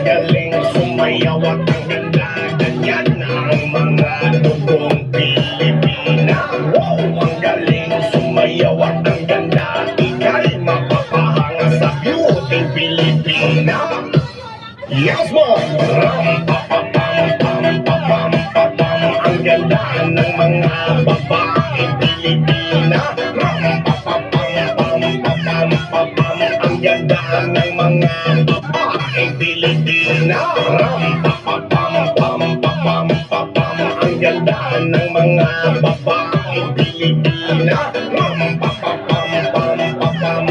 galing sumayaw at ang ganda. Ganyan ang mga dugong Pilipina. Wow, ang galing sumayaw at ang ganda. Ika'y mapapahanga sa beauty Pilipina. Yes, mom! Ram-pa-pa-pam-pam-pam-pam-pam. Ang ganda ng mga babaeng Pilipina. Ram-pa-pa-pam-pam-pam-pam. Ang ganda ng mga babaeng Pilipina. Ram-pa-pa-pam-pam-pam-pam. Ang ganda ng mga babaeng Pilipina. Ram-pa-pa-pam-pam-pam-pam.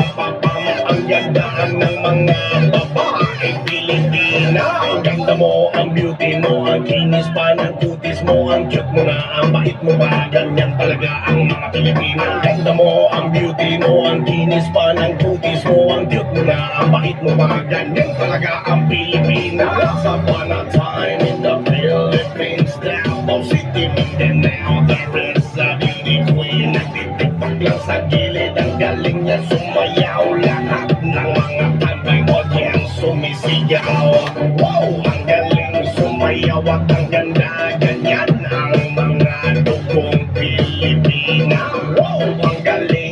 Ang ganda ng mga babaeng Pilipina. Ang ganda mo, ang beauty mo, ang kinis pa ng kutis mo, ang cute mo na, ang bait mo pa, ganyan talaga ang mga Pilipina. Ang ganda mo, ang beauty mo, ang kinis pa ng kutis mo, ang cute mo na, ang bait mo pa, ganyan talaga ang Pilipina. Once upon a time in the Philippines, Davao City, Mindanao, there is a beauty queen. Nagtitiktok lang sa gilid, ang galing niya sumayaw, lahat ng mga tambay audience sumisigaw. Wow, ang galing sumayaw at ang ganda, ganyan ang mga dugong Pilipina. Wow, ang galing